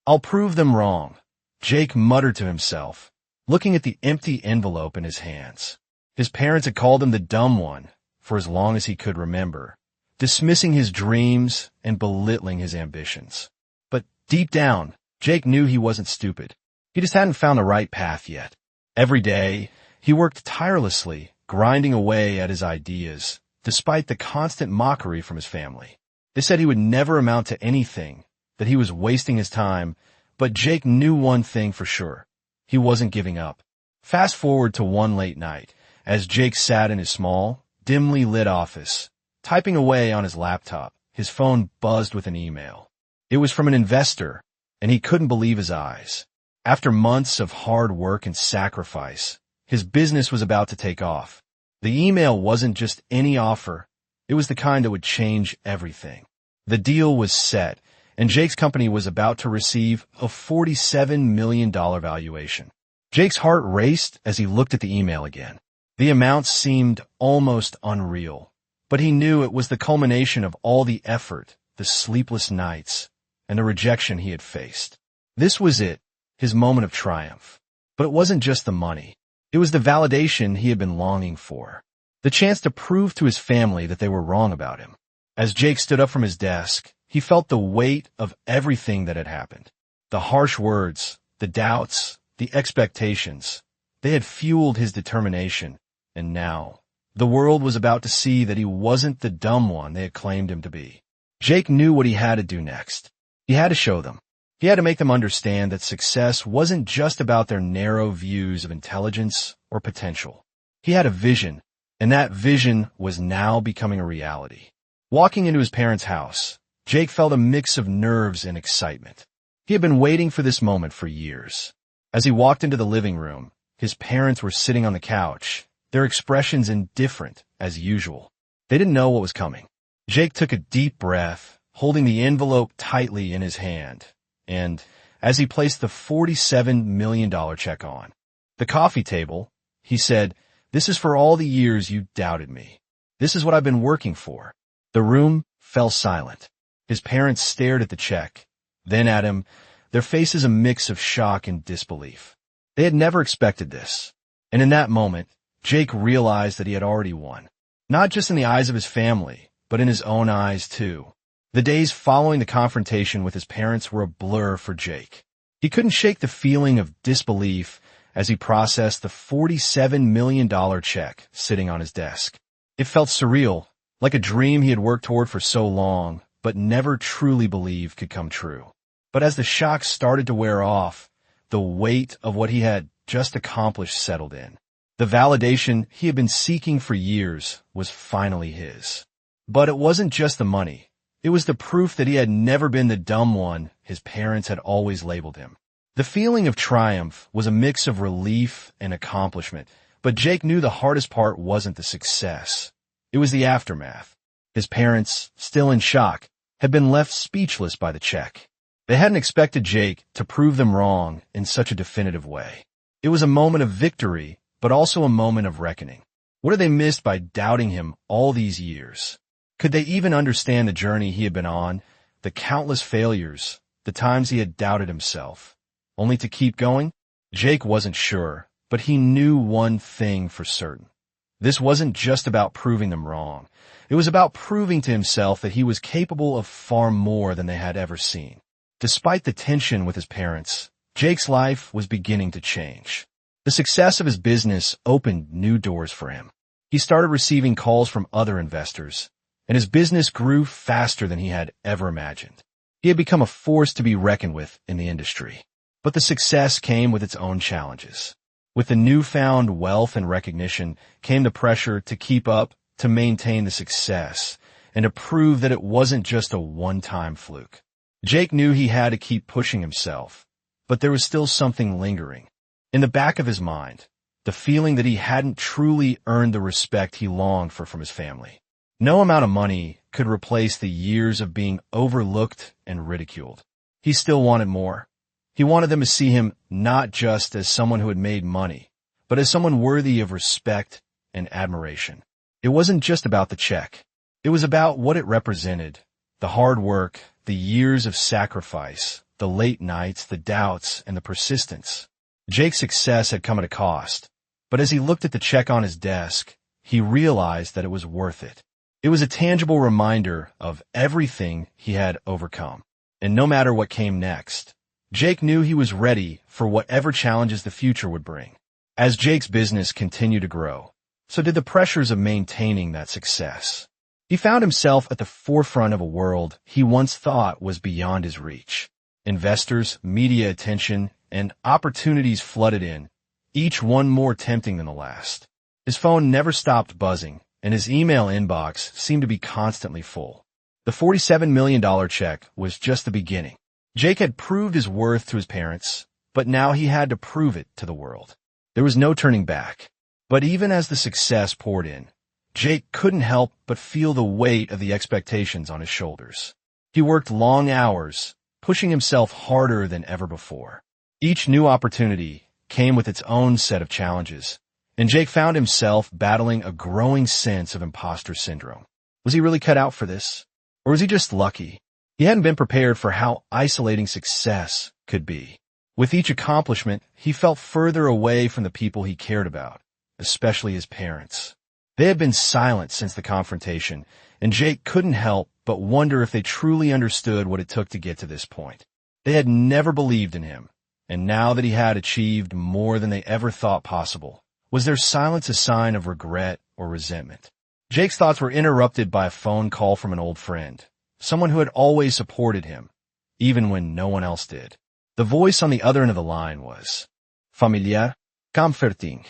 I'll prove them wrong, Jake muttered to himself, looking at the empty envelope in his hands. His parents had called him the dumb one for as long as he could remember, dismissing his dreams and belittling his ambitions. But deep down, Jake knew he wasn't stupid. He just hadn't found the right path yet. Every day, he worked tirelessly, grinding away at his ideas, despite the constant mockery from his family. They said he would never amount to anything, that he was wasting his time, but Jake knew one thing for sure. He wasn't giving up. Fast forward to one late night, as Jake sat in his small, dimly lit office, typing away on his laptop. His phone buzzed with an email. It was from an investor, and he couldn't believe his eyes. After months of hard work and sacrifice, his business was about to take off. The email wasn't just any offer. It was the kind that would change everything. The deal was set, and Jake's company was about to receive a $47 million valuation. Jake's heart raced as he looked at the email again. The amount seemed almost unreal, but he knew it was the culmination of all the effort, the sleepless nights, and the rejection he had faced. This was it, his moment of triumph. But it wasn't just the money. It was the validation he had been longing for. The chance to prove to his family that they were wrong about him. As Jake stood up from his desk, he felt the weight of everything that had happened. The harsh words, the doubts, the expectations. They had fueled his determination, and now, the world was about to see that he wasn't the dumb one they had claimed him to be. Jake knew what he had to do next. He had to show them. He had to make them understand that success wasn't just about their narrow views of intelligence or potential. He had a vision, and that vision was now becoming a reality. Walking into his parents' house, Jake felt a mix of nerves and excitement. He had been waiting for this moment for years. As he walked into the living room, his parents were sitting on the couch, their expressions indifferent as usual. They didn't know what was coming. Jake took a deep breath, holding the envelope tightly in his hand, and as he placed the $47 million check on the coffee table, he said, "This is for all the years you doubted me. This is what I've been working for." The room fell silent. His parents stared at the check, then at him, their faces a mix of shock and disbelief. They had never expected this. And in that moment, Jake realized that he had already won. Not just in the eyes of his family, but in his own eyes too. The days following the confrontation with his parents were a blur for Jake. He couldn't shake the feeling of disbelief as he processed the $47 million check sitting on his desk. It felt surreal, like a dream he had worked toward for so long, but never truly believed could come true. But as the shock started to wear off, the weight of what he had just accomplished settled in. The validation he had been seeking for years was finally his. But it wasn't just the money. It was the proof that he had never been the dumb one his parents had always labeled him. The feeling of triumph was a mix of relief and accomplishment, but Jake knew the hardest part wasn't the success. It was the aftermath. His parents, still in shock, had been left speechless by the check. They hadn't expected Jake to prove them wrong in such a definitive way. It was a moment of victory, but also a moment of reckoning. What had they missed by doubting him all these years? Could they even understand the journey he had been on, the countless failures, the times he had doubted himself, only to keep going? Jake wasn't sure, but he knew one thing for certain. This wasn't just about proving them wrong. It was about proving to himself that he was capable of far more than they had ever seen. Despite the tension with his parents, Jake's life was beginning to change. The success of his business opened new doors for him. He started receiving calls from other investors, and his business grew faster than he had ever imagined. He had become a force to be reckoned with in the industry. But the success came with its own challenges. With the newfound wealth and recognition came the pressure to keep up, to maintain the success, and to prove that it wasn't just a one-time fluke. Jake knew he had to keep pushing himself, but there was still something lingering. In the back of his mind, the feeling that he hadn't truly earned the respect he longed for from his family. No amount of money could replace the years of being overlooked and ridiculed. He still wanted more. He wanted them to see him not just as someone who had made money, but as someone worthy of respect and admiration. It wasn't just about the check. It was about what it represented, the hard work, the years of sacrifice, the late nights, the doubts, and the persistence. Jake's success had come at a cost, but as he looked at the check on his desk, he realized that it was worth it. It was a tangible reminder of everything he had overcome. And no matter what came next, Jake knew he was ready for whatever challenges the future would bring. As Jake's business continued to grow, so did the pressures of maintaining that success. He found himself at the forefront of a world he once thought was beyond his reach. Investors, media attention, and opportunities flooded in, each one more tempting than the last. His phone never stopped buzzing, and his email inbox seemed to be constantly full. The $47 million check was just the beginning. Jake had proved his worth to his parents, but now he had to prove it to the world. There was no turning back. But even as the success poured in, Jake couldn't help but feel the weight of the expectations on his shoulders. He worked long hours, pushing himself harder than ever before. Each new opportunity came with its own set of challenges, and Jake found himself battling a growing sense of imposter syndrome. Was he really cut out for this? Or was he just lucky? He hadn't been prepared for how isolating success could be. With each accomplishment, he felt further away from the people he cared about, especially his parents. They had been silent since the confrontation, and Jake couldn't help but wonder if they truly understood what it took to get to this point. They had never believed in him, and now that he had achieved more than they ever thought possible, was their silence a sign of regret or resentment? Jake's thoughts were interrupted by a phone call from an old friend, someone who had always supported him, even when no one else did. The voice on the other end of the line was familiar, comforting.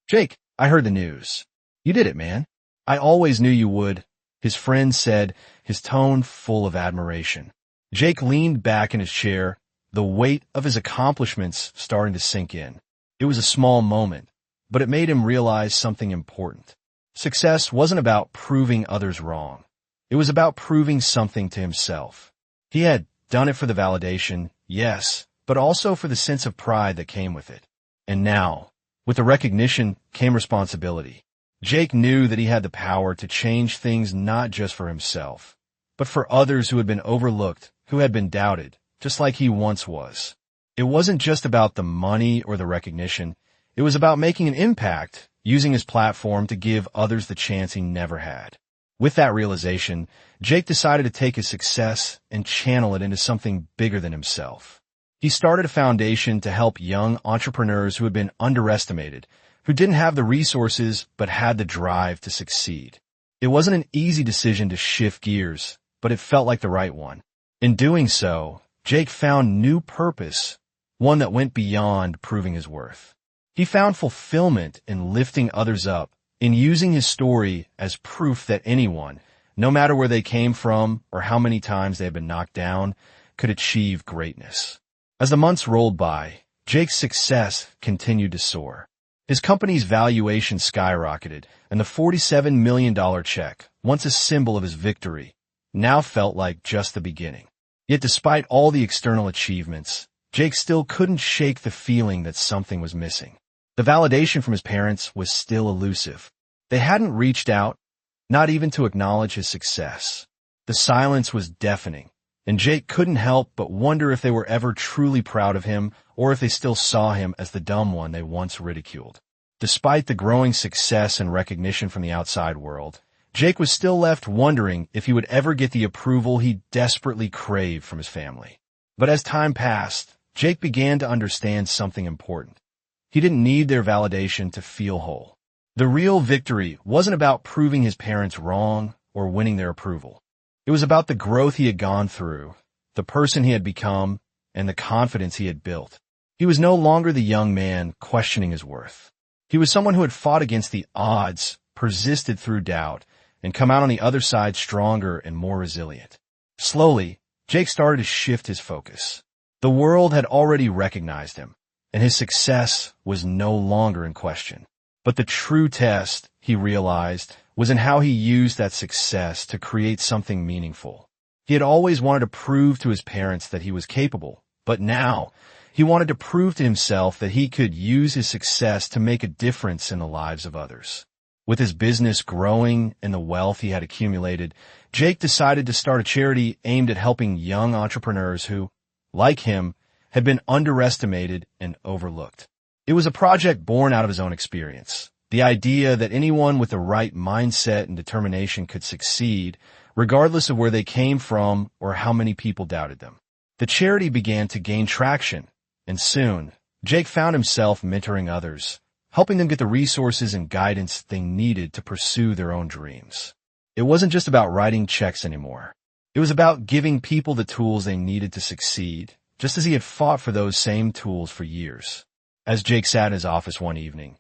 "Jake, I heard the news. You did it, man. I always knew you would," his friend said, his tone full of admiration. Jake leaned back in his chair, the weight of his accomplishments starting to sink in. It was a small moment, but it made him realize something important. Success wasn't about proving others wrong. It was about proving something to himself. He had done it for the validation, yes, but also for the sense of pride that came with it. And now, with the recognition came responsibility. Jake knew that he had the power to change things not just for himself, but for others who had been overlooked, who had been doubted, just like he once was. It wasn't just about the money or the recognition. It was about making an impact, using his platform to give others the chance he never had. With that realization, Jake decided to take his success and channel it into something bigger than himself. He started a foundation to help young entrepreneurs who had been underestimated, who didn't have the resources but had the drive to succeed. It wasn't an easy decision to shift gears, but it felt like the right one. In doing so, Jake found new purpose, one that went beyond proving his worth. He found fulfillment in lifting others up, in using his story as proof that anyone, no matter where they came from or how many times they had been knocked down, could achieve greatness. As the months rolled by, Jake's success continued to soar. His company's valuation skyrocketed, and the $47 million check, once a symbol of his victory, now felt like just the beginning. Yet despite all the external achievements, Jake still couldn't shake the feeling that something was missing. The validation from his parents was still elusive. They hadn't reached out, not even to acknowledge his success. The silence was deafening, and Jake couldn't help but wonder if they were ever truly proud of him or if they still saw him as the dumb one they once ridiculed. Despite the growing success and recognition from the outside world, Jake was still left wondering if he would ever get the approval he desperately craved from his family. But as time passed, Jake began to understand something important. He didn't need their validation to feel whole. The real victory wasn't about proving his parents wrong or winning their approval. It was about the growth he had gone through, the person he had become, and the confidence he had built. He was no longer the young man questioning his worth. He was someone who had fought against the odds, persisted through doubt, and come out on the other side stronger and more resilient. Slowly, Jake started to shift his focus. The world had already recognized him, and his success was no longer in question. But the true test, he realized, was in how he used that success to create something meaningful. He had always wanted to prove to his parents that he was capable, but now he wanted to prove to himself that he could use his success to make a difference in the lives of others. With his business growing and the wealth he had accumulated, Jake decided to start a charity aimed at helping young entrepreneurs who, like him, had been underestimated and overlooked. It was a project born out of his own experience. The idea that anyone with the right mindset and determination could succeed, regardless of where they came from or how many people doubted them. The charity began to gain traction, and soon, Jake found himself mentoring others, helping them get the resources and guidance they needed to pursue their own dreams. It wasn't just about writing checks anymore. It was about giving people the tools they needed to succeed, just as he had fought for those same tools for years. As Jake sat in his office one evening,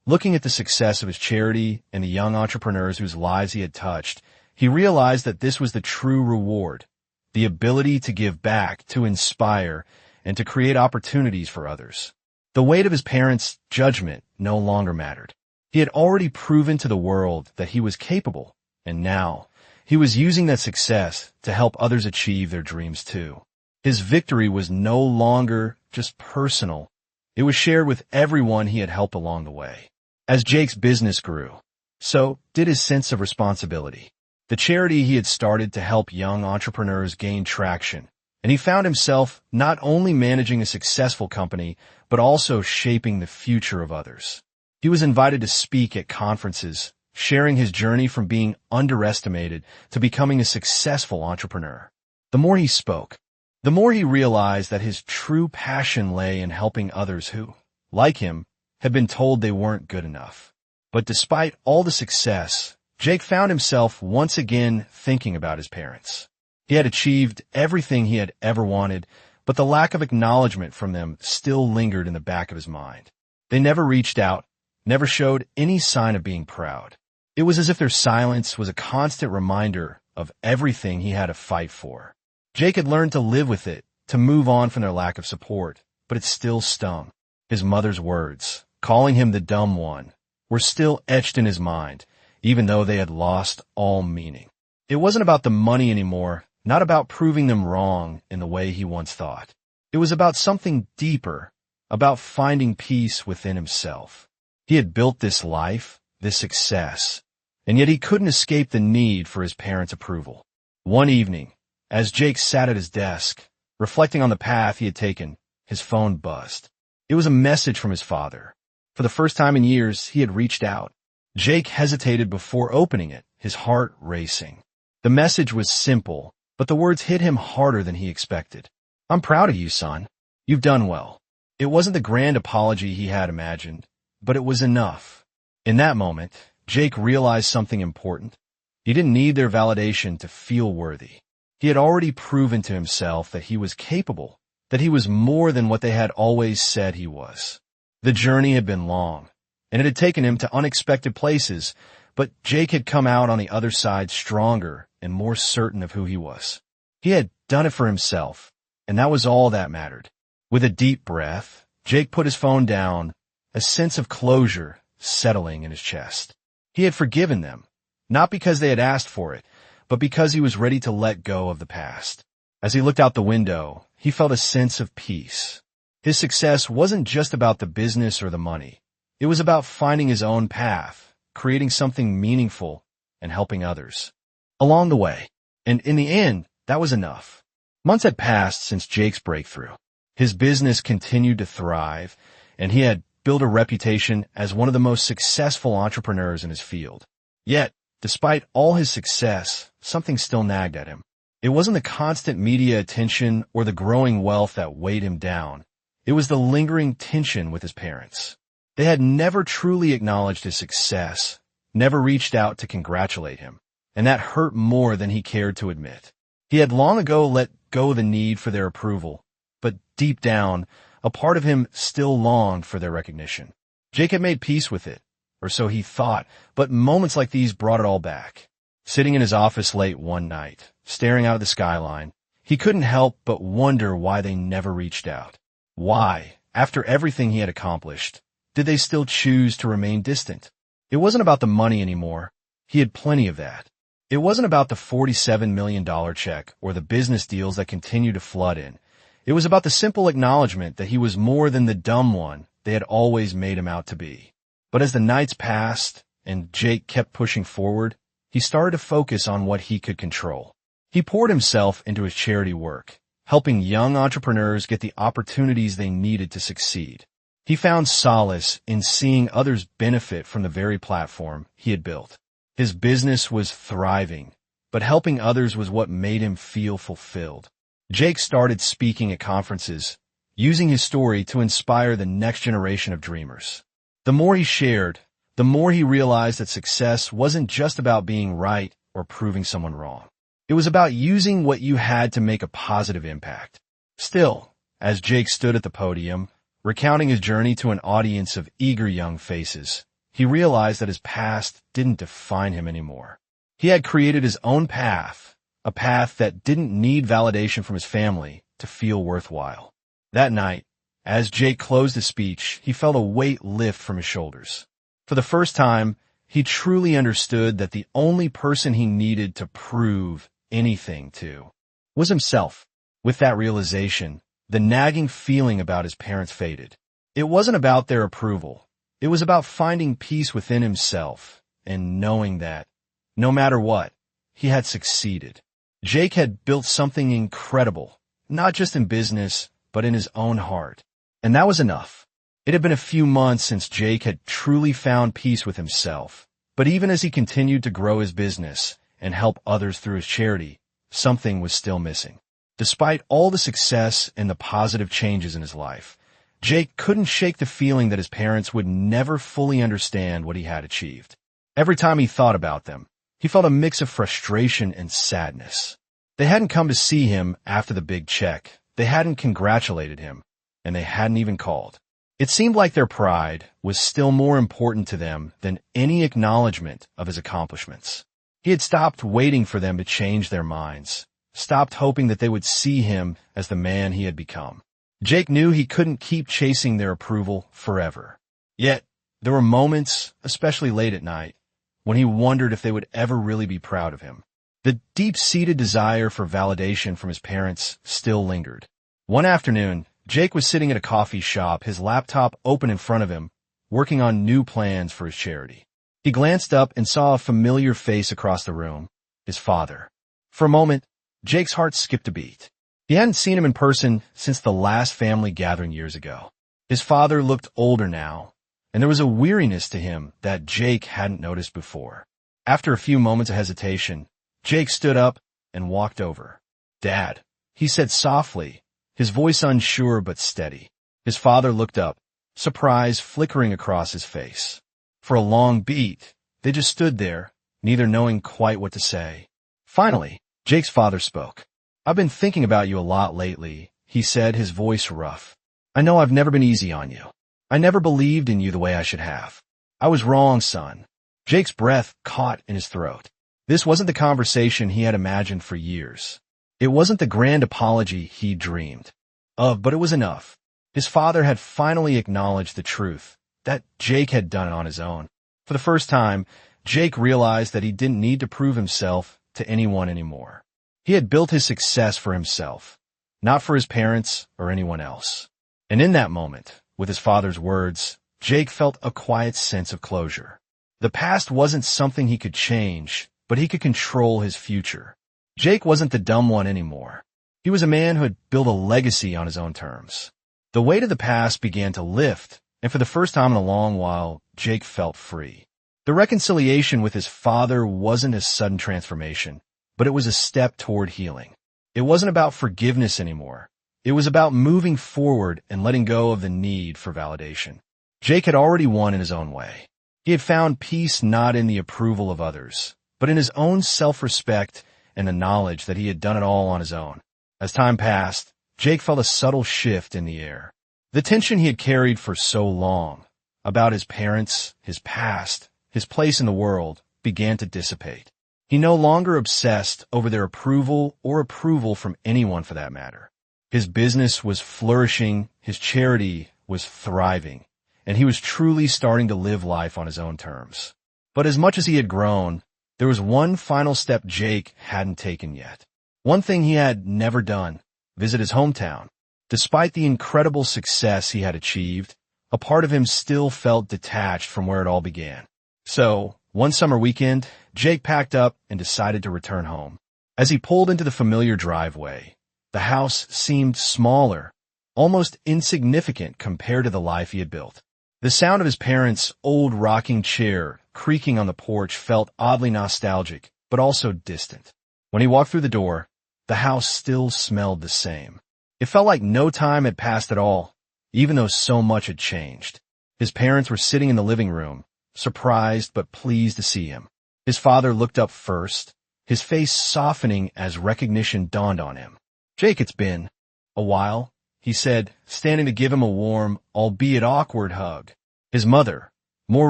looking at the success of his charity and the young entrepreneurs whose lives he had touched, he realized that this was the true reward, the ability to give back, to inspire, and to create opportunities for others. The weight of his parents' judgment no longer mattered. He had already proven to the world that he was capable, and now he was using that success to help others achieve their dreams too. His victory was no longer just personal. It was shared with everyone he had helped along the way. As Jake's business grew, so did his sense of responsibility. The charity he had started to help young entrepreneurs gain traction, and he found himself not only managing a successful company, but also shaping the future of others. He was invited to speak at conferences, sharing his journey from being underestimated to becoming a successful entrepreneur. The more he spoke, the more he realized that his true passion lay in helping others who, like him, had been told they weren't good enough. But despite all the success, Jake found himself once again thinking about his parents. He had achieved everything he had ever wanted, but the lack of acknowledgement from them still lingered in the back of his mind. They never reached out, never showed any sign of being proud. It was as if their silence was a constant reminder of everything he had to fight for. Jake had learned to live with it, to move on from their lack of support, but it still stung. His mother's words, calling him the dumb one, were still etched in his mind, even though they had lost all meaning. It wasn't about the money anymore, not about proving them wrong in the way he once thought. It was about something deeper, about finding peace within himself. He had built this life, this success, and yet he couldn't escape the need for his parents' approval. One evening, as Jake sat at his desk, reflecting on the path he had taken, his phone buzzed. It was a message from his father. For the first time in years, he had reached out. Jake hesitated before opening it, his heart racing. The message was simple, but the words hit him harder than he expected. "I'm proud of you, son. You've done well." It wasn't the grand apology he had imagined, but it was enough. In that moment, Jake realized something important. He didn't need their validation to feel worthy. He had already proven to himself that he was capable, that he was more than what they had always said he was. The journey had been long, and it had taken him to unexpected places, but Jake had come out on the other side stronger and more certain of who he was. He had done it for himself, and that was all that mattered. With a deep breath, Jake put his phone down, a sense of closure settling in his chest. He had forgiven them, not because they had asked for it, but because he was ready to let go of the past. As he looked out the window, he felt a sense of peace. His success wasn't just about the business or the money. It was about finding his own path, creating something meaningful, and helping others along the way. And in the end, that was enough. Months had passed since Jake's breakthrough. His business continued to thrive, and he had built a reputation as one of the most successful entrepreneurs in his field. Yet, despite all his success, something still nagged at him. It wasn't the constant media attention or the growing wealth that weighed him down. It was the lingering tension with his parents. They had never truly acknowledged his success, never reached out to congratulate him, and that hurt more than he cared to admit. He had long ago let go the need for their approval, but deep down, a part of him still longed for their recognition. Jake had made peace with it, or so he thought, but moments like these brought it all back. Sitting in his office late one night, staring out at the skyline, he couldn't help but wonder why they never reached out. Why, after everything he had accomplished, did they still choose to remain distant? It wasn't about the money anymore. He had plenty of that. It wasn't about the $47 million check or the business deals that continued to flood in. It was about the simple acknowledgement that he was more than the dumb one they had always made him out to be. But as the nights passed and Jake kept pushing forward, he started to focus on what he could control. He poured himself into his charity work, helping young entrepreneurs get the opportunities they needed to succeed. He found solace in seeing others benefit from the very platform he had built. His business was thriving, but helping others was what made him feel fulfilled. Jake started speaking at conferences, using his story to inspire the next generation of dreamers. The more he shared, the more he realized that success wasn't just about being right or proving someone wrong. It was about using what you had to make a positive impact. Still, as Jake stood at the podium, recounting his journey to an audience of eager young faces, he realized that his past didn't define him anymore. He had created his own path, a path that didn't need validation from his family to feel worthwhile. That night, as Jake closed his speech, he felt a weight lift from his shoulders. For the first time, he truly understood that the only person he needed to prove anything to was himself. With that realization, the nagging feeling about his parents faded. It wasn't about their approval. It was about finding peace within himself and knowing that, no matter what, he had succeeded. Jake had built something incredible, not just in business, but in his own heart. And that was enough. It had been a few months since Jake had truly found peace with himself. But even as he continued to grow his business and help others through his charity, something was still missing. Despite all the success and the positive changes in his life, Jake couldn't shake the feeling that his parents would never fully understand what he had achieved. Every time he thought about them, he felt a mix of frustration and sadness. They hadn't come to see him after the big check. They hadn't congratulated him, and they hadn't even called. It seemed like their pride was still more important to them than any acknowledgement of his accomplishments. He had stopped waiting for them to change their minds, stopped hoping that they would see him as the man he had become. Jake knew he couldn't keep chasing their approval forever. Yet, there were moments, especially late at night, when he wondered if they would ever really be proud of him. The deep-seated desire for validation from his parents still lingered. One afternoon, Jake was sitting at a coffee shop, his laptop open in front of him, working on new plans for his charity. He glanced up and saw a familiar face across the room, his father. For a moment, Jake's heart skipped a beat. He hadn't seen him in person since the last family gathering years ago. His father looked older now, and there was a weariness to him that Jake hadn't noticed before. After a few moments of hesitation, Jake stood up and walked over. "Dad," he said softly, his voice unsure but steady. His father looked up, surprise flickering across his face. For a long beat, they just stood there, neither knowing quite what to say. Finally, Jake's father spoke. "I've been thinking about you a lot lately," he said, his voice rough. "I know I've never been easy on you. I never believed in you the way I should have. I was wrong, son." Jake's breath caught in his throat. This wasn't the conversation he had imagined for years. It wasn't the grand apology he dreamed of, but it was enough. His father had finally acknowledged the truth, that Jake had done it on his own. For the first time, Jake realized that he didn't need to prove himself to anyone anymore. He had built his success for himself, not for his parents or anyone else. And in that moment, with his father's words, Jake felt a quiet sense of closure. The past wasn't something he could change, but he could control his future. Jake wasn't the dumb one anymore. He was a man who had built a legacy on his own terms. The weight of the past began to lift, and for the first time in a long while, Jake felt free. The reconciliation with his father wasn't a sudden transformation, but it was a step toward healing. It wasn't about forgiveness anymore. It was about moving forward and letting go of the need for validation. Jake had already won in his own way. He had found peace not in the approval of others, but in his own self-respect and the knowledge that he had done it all on his own. As time passed, Jake felt a subtle shift in the air. The tension he had carried for so long about his parents, his past, his place in the world began to dissipate. He no longer obsessed over their approval or approval from anyone for that matter. His business was flourishing, his charity was thriving, and he was truly starting to live life on his own terms. But as much as he had grown, there was one final step Jake hadn't taken yet. One thing he had never done: visit his hometown. Despite the incredible success he had achieved, a part of him still felt detached from where it all began. So, one summer weekend, Jake packed up and decided to return home. As he pulled into the familiar driveway, The house seemed smaller, almost insignificant compared to the life he had built. The sound of his parents' old rocking chair creaking on the porch felt oddly nostalgic, but also distant. When he walked through the door, the house still smelled the same. It felt like no time had passed at all, even though so much had changed. His parents were sitting in the living room, surprised but pleased to see him. His father looked up first, his face softening as recognition dawned on him. "Jake, it's been a while," he said, standing to give him a warm, albeit awkward hug. His mother, more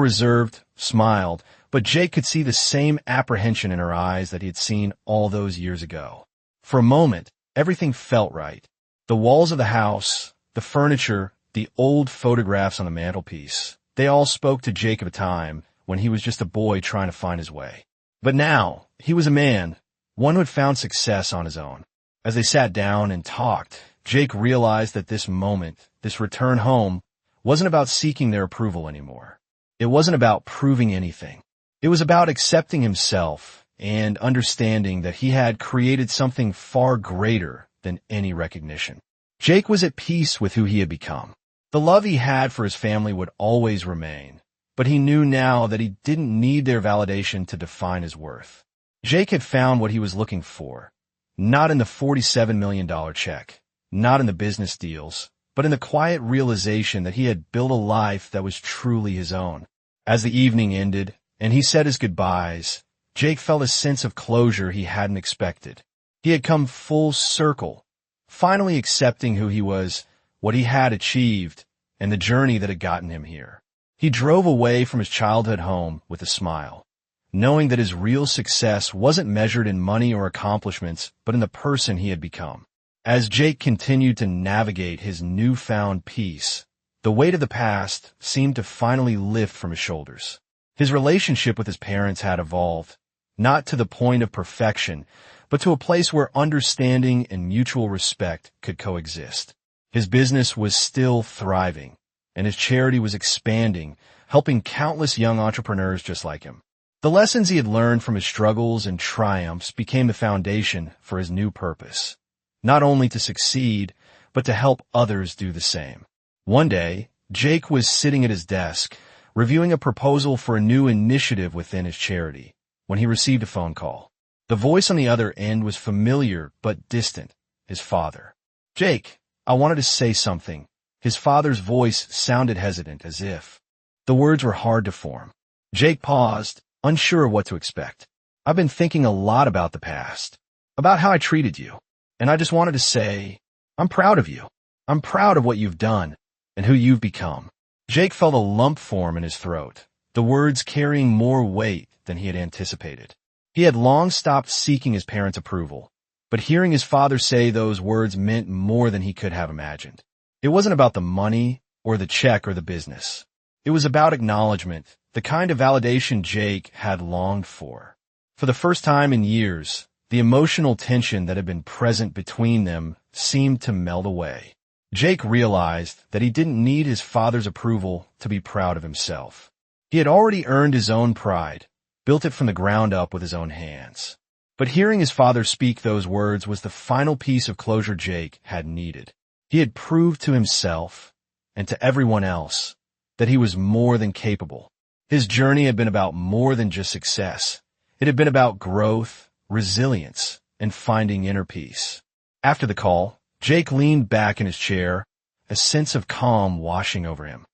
reserved, smiled, but Jake could see the same apprehension in her eyes that he had seen all those years ago. For a moment, everything felt right. The walls of the house, the furniture, the old photographs on the mantelpiece, they all spoke to Jake of a time when he was just a boy trying to find his way. But now, he was a man, one who had found success on his own. As they sat down and talked, Jake realized that this moment, this return home, wasn't about seeking their approval anymore. It wasn't about proving anything. It was about accepting himself and understanding that he had created something far greater than any recognition. Jake was at peace with who he had become. The love he had for his family would always remain, but he knew now that he didn't need their validation to define his worth. Jake had found what he was looking for, not in the $47 million check, not in the business deals, but in the quiet realization that he had built a life that was truly his own. As the evening ended and he said his goodbyes, Jake felt a sense of closure he hadn't expected. He had come full circle, finally accepting who he was, what he had achieved, and the journey that had gotten him here. He drove away from his childhood home with a smile, knowing that his real success wasn't measured in money or accomplishments, but in the person he had become. As Jake continued to navigate his newfound peace, the weight of the past seemed to finally lift from his shoulders. His relationship with his parents had evolved, not to the point of perfection, but to a place where understanding and mutual respect could coexist. His business was still thriving, and his charity was expanding, helping countless young entrepreneurs just like him. The lessons he had learned from his struggles and triumphs became the foundation for his new purpose, not only to succeed, but to help others do the same. One day, Jake was sitting at his desk, reviewing a proposal for a new initiative within his charity, when he received a phone call. The voice on the other end was familiar but distant, his father. "Jake, I wanted to say something." His father's voice sounded hesitant, as if the words were hard to form. Jake paused, unsure of what to expect. "I've been thinking a lot about the past, about how I treated you, and I just wanted to say, I'm proud of you. I'm proud of what you've done and who you've become." Jake felt a lump form in his throat, the words carrying more weight than he had anticipated. He had long stopped seeking his parents' approval, but hearing his father say those words meant more than he could have imagined. It wasn't about the money or the check or the business. It was about acknowledgement, the kind of validation Jake had longed for. For the first time in years, the emotional tension that had been present between them seemed to melt away. Jake realized that he didn't need his father's approval to be proud of himself. He had already earned his own pride, built it from the ground up with his own hands. But hearing his father speak those words was the final piece of closure Jake had needed. He had proved to himself, and to everyone else, that he was more than capable. His journey had been about more than just success. It had been about growth, resilience, and finding inner peace. After the call, Jake leaned back in his chair, a sense of calm washing over him.